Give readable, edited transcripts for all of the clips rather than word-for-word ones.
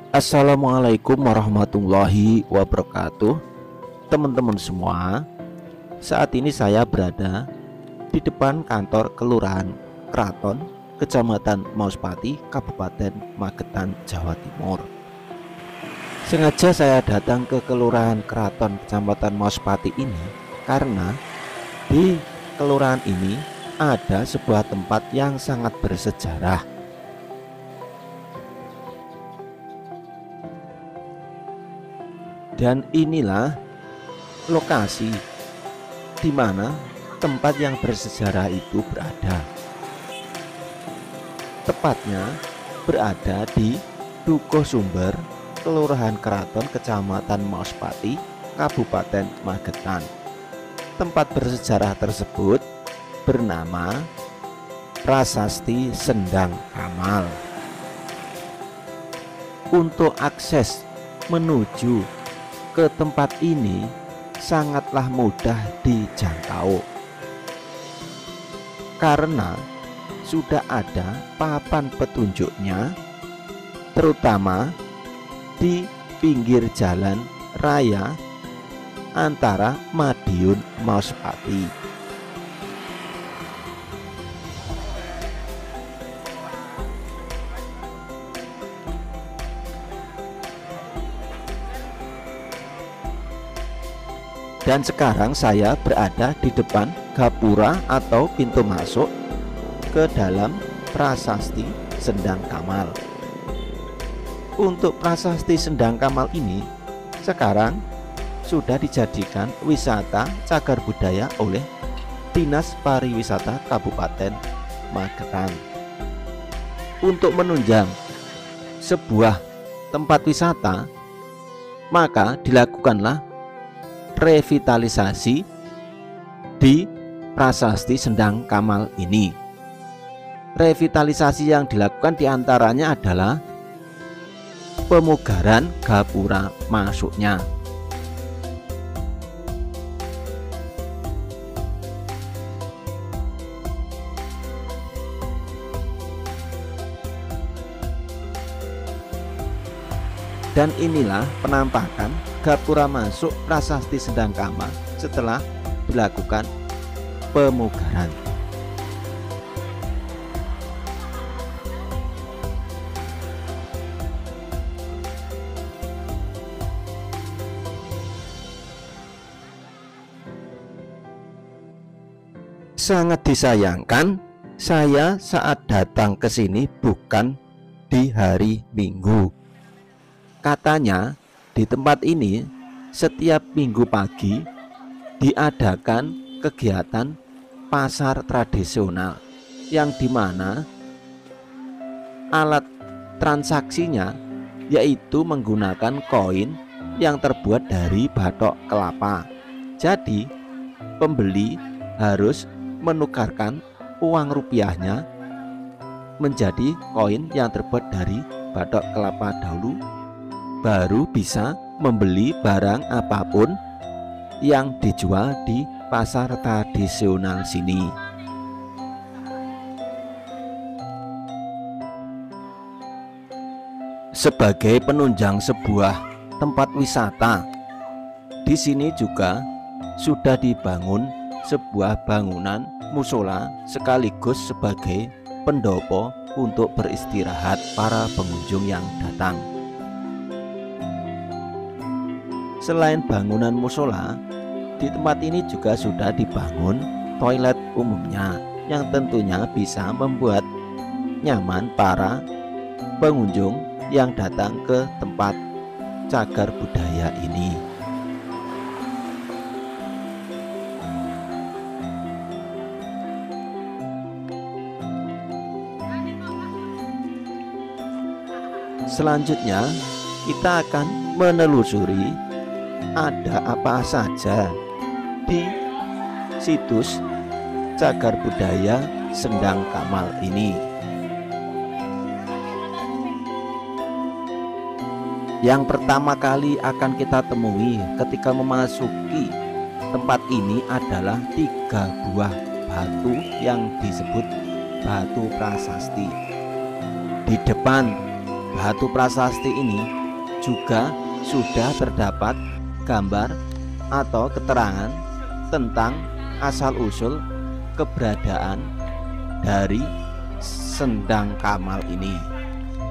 Assalamualaikum warahmatullahi wabarakatuh. Teman-teman semua, saat ini saya berada di depan kantor Kelurahan Kraton, Kecamatan Mauspati, Kabupaten Magetan, Jawa Timur. Sengaja saya datang ke Kelurahan Kraton, Kecamatan Mauspati ini karena di kelurahan ini ada sebuah tempat yang sangat bersejarah. Dan inilah lokasi di mana tempat yang bersejarah itu berada. Tepatnya berada di Dukuh Sumber, Kelurahan Kraton, Kecamatan Mauspati, Kabupaten Magetan. Tempat bersejarah tersebut bernama Prasasti Sendang Kamal. Untuk akses menuju ke tempat ini sangatlah mudah dijangkau karena sudah ada papan petunjuknya, terutama di pinggir jalan raya antara Madiun Mauspati. Dan sekarang saya berada di depan gapura atau pintu masuk ke dalam Prasasti Sendang Kamal. Untuk Prasasti Sendang Kamal ini sekarang sudah dijadikan wisata cagar budaya oleh Dinas Pariwisata Kabupaten Magetan. Untuk menunjang sebuah tempat wisata, maka dilakukanlah revitalisasi di Prasasti Sendang Kamal ini. Revitalisasi yang dilakukan diantaranya adalah pemugaran gapura masuknya. Dan inilah penampakan gapura masuk Prasasti Sendang Kamal setelah dilakukan pemugaran. Sangat disayangkan saya saat datang ke sini bukan di hari Minggu. Katanya di tempat ini setiap minggu pagi diadakan kegiatan pasar tradisional yang dimana alat transaksinya yaitu menggunakan koin yang terbuat dari batok kelapa. Jadi pembeli harus menukarkan uang rupiahnya menjadi koin yang terbuat dari batok kelapa dahulu, baru bisa membeli barang apapun yang dijual di pasar tradisional sini. Sebagai penunjang sebuah tempat wisata, di sini juga sudah dibangun sebuah bangunan musola sekaligus sebagai pendopo untuk beristirahat para pengunjung yang datang. Selain bangunan musola, di tempat ini juga sudah dibangun toilet umumnya yang tentunya bisa membuat nyaman para pengunjung yang datang ke tempat cagar budaya ini. Selanjutnya kita akan menelusuri ada apa saja di situs cagar budaya Sendang Kamal ini. Yang pertama kali akan kita temui ketika memasuki tempat ini adalah 3 buah batu yang disebut batu prasasti. Di depan batu prasasti ini juga sudah terdapat gambar atau keterangan tentang asal-usul keberadaan dari sendang Kamal ini.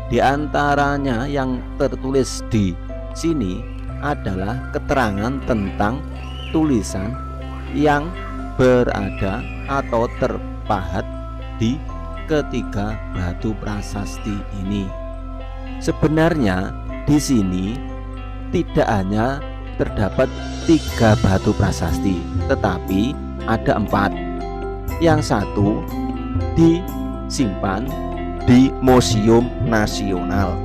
Di antaranya yang tertulis di sini adalah keterangan tentang tulisan yang berada atau terpahat di ketiga batu prasasti ini. Sebenarnya di sini tidak hanya terdapat 3 batu prasasti, tetapi ada 4. Yang satu disimpan di Museum Nasional,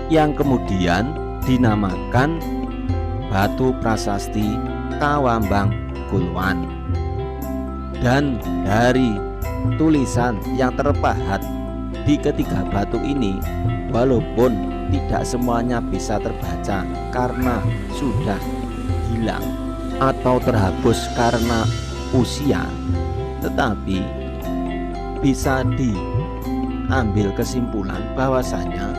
yang kemudian dinamakan Batu Prasasti Kawambang Kulwan. Dan dari tulisan yang terpahat di ketiga batu ini, walaupun tidak semuanya bisa terbaca karena sudah hilang atau terhapus karena usia, tetapi bisa diambil kesimpulan bahwasanya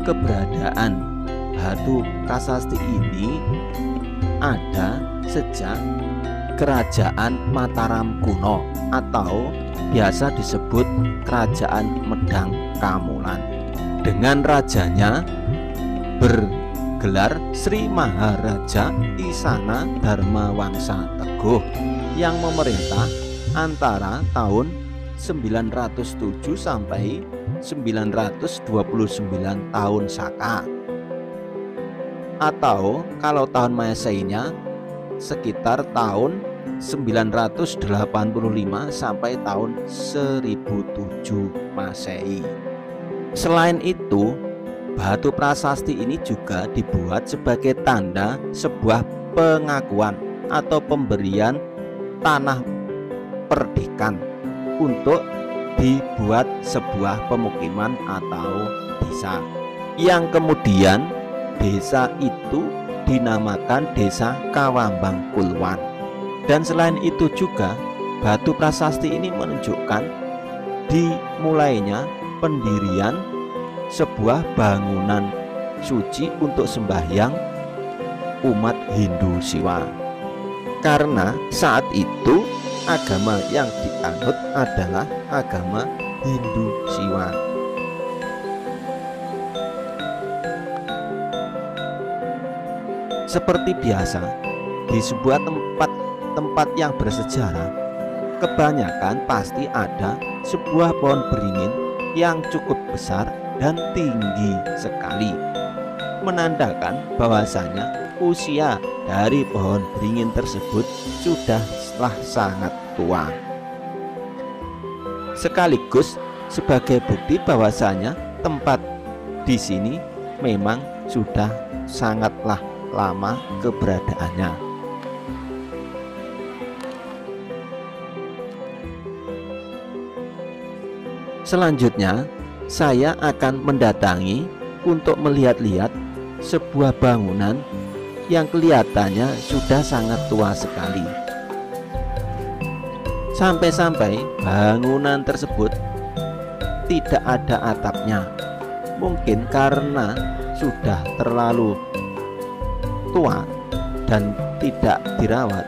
keberadaan batu prasasti ini ada sejak Kerajaan Mataram kuno atau biasa disebut Kerajaan Medang Kamulan, dengan rajanya bergelar Sri Maharaja Isana Dharmawangsa Teguh yang memerintah antara tahun 907 sampai 929 tahun Saka, atau kalau tahun Maseinya sekitar tahun 985 sampai tahun 1007 Masehi. Selain itu, batu prasasti ini juga dibuat sebagai tanda sebuah pengakuan atau pemberian tanah perdikan untuk dibuat sebuah pemukiman atau desa, yang kemudian desa itu dinamakan Desa Kawambang Kulwan. Dan selain itu juga batu prasasti ini menunjukkan dimulainya pendirian sebuah bangunan suci untuk sembahyang umat Hindu Siwa, karena saat itu agama yang dianut adalah agama Hindu Siwa. Seperti biasa, di sebuah tempat yang bersejarah, kebanyakan pasti ada sebuah pohon beringin yang cukup besar dan tinggi sekali, menandakan bahwasanya usia dari pohon beringin tersebut sudahlah sangat tua. Sekaligus sebagai bukti bahwasanya tempat di sini memang sudah sangatlah lama keberadaannya. Selanjutnya, saya akan mendatangi untuk melihat-lihat sebuah bangunan yang kelihatannya sudah sangat tua sekali. Sampai-sampai bangunan tersebut tidak ada atapnya. Mungkin karena sudah terlalu tua dan tidak dirawat,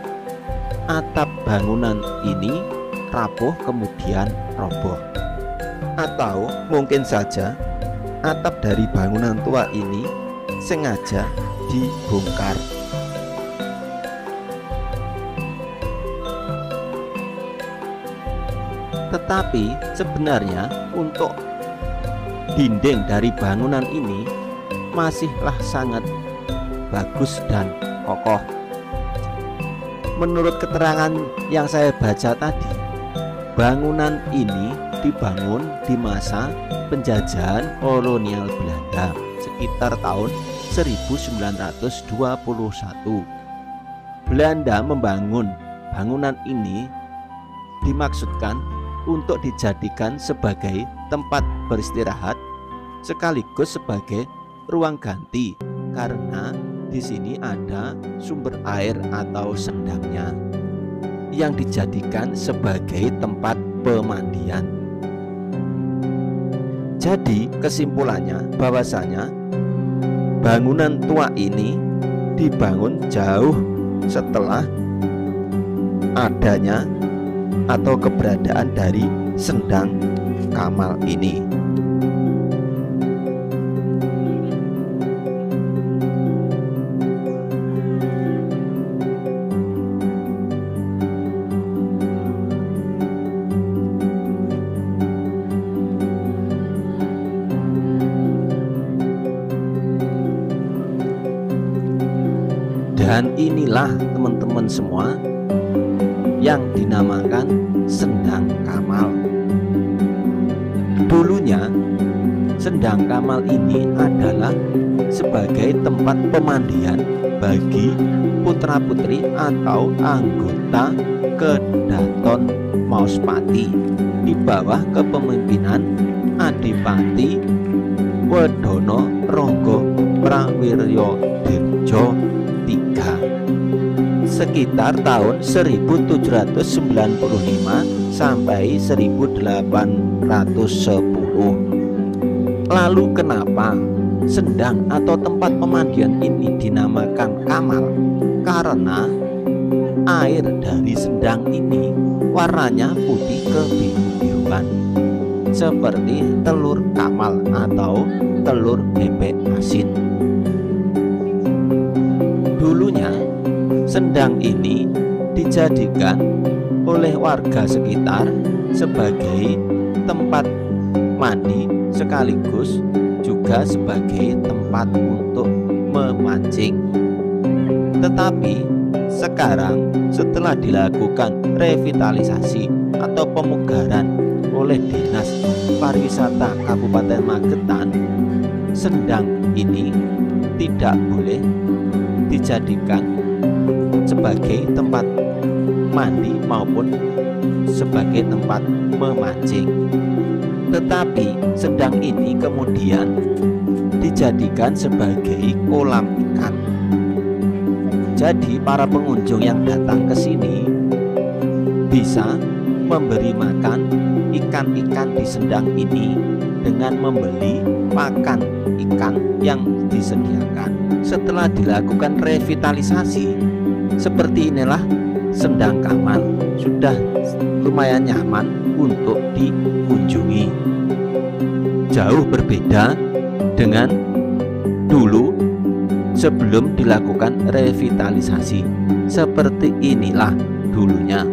atap bangunan ini rapuh kemudian roboh. Atau mungkin saja atap dari bangunan tua ini sengaja dibongkar. Tetapi sebenarnya untuk dinding dari bangunan ini masihlah sangat bagus dan kokoh. Menurut keterangan yang saya baca tadi, bangunan ini dibangun di masa penjajahan kolonial Belanda sekitar tahun 1921. Belanda membangun bangunan ini dimaksudkan untuk dijadikan sebagai tempat beristirahat sekaligus sebagai ruang ganti, karena di sini ada sumber air atau sendangnya yang dijadikan sebagai tempat pemandian. Jadi kesimpulannya bahwasanya bangunan tua ini dibangun jauh setelah adanya atau keberadaan dari Sendang Kamal ini. Dan inilah teman-teman semua yang dinamakan Sendang Kamal. Dulunya Sendang Kamal ini adalah sebagai tempat pemandian bagi putra-putri atau anggota Kedaton Mauspati di bawah kepemimpinan Adipati Wedono Ronggo Prawiryadirja III sekitar tahun 1795 sampai 1810. Lalu kenapa sendang atau tempat pemandian ini dinamakan Kamal? Karena air dari sendang ini warnanya putih kebiru-biruan seperti telur kamal atau telur bebek asin. Dulunya sendang ini dijadikan oleh warga sekitar sebagai tempat mandi sekaligus juga sebagai tempat untuk memancing. Tetapi sekarang setelah dilakukan revitalisasi atau pemugaran oleh Dinas Pariwisata Kabupaten Magetan, sendang ini tidak boleh dijadikan sebagai tempat mandi maupun sebagai tempat memancing. Tetapi sendang ini kemudian dijadikan sebagai kolam ikan. Jadi para pengunjung yang datang ke sini bisa memberi makan ikan-ikan di sendang ini dengan membeli pakan ikan yang disediakan. Setelah dilakukan revitalisasi seperti inilah Sendang Kamal sudah lumayan nyaman untuk dikunjungi. Jauh berbeda dengan dulu sebelum dilakukan revitalisasi. Seperti inilah dulunya,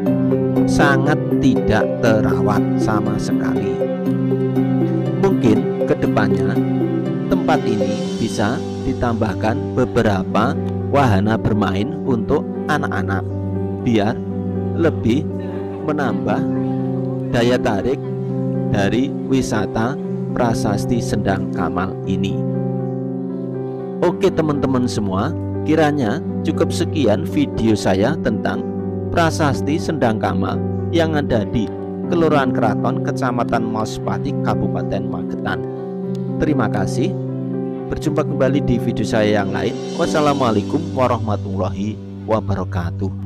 sangat tidak terawat sama sekali. Mungkin kedepannya tempat ini bisa ditambahkan beberapa wahana bermain untuk anak-anak biar lebih menambah daya tarik dari wisata Prasasti Sendang Kamal ini. Oke teman-teman semua, kiranya cukup sekian video saya tentang Prasasti Sendang Kamal yang ada di Kelurahan Kraton, Kecamatan Mauspati, Kabupaten Magetan. Terima kasih. Berjumpa kembali di video saya yang lain. Wassalamualaikum warahmatullahi wabarakatuh.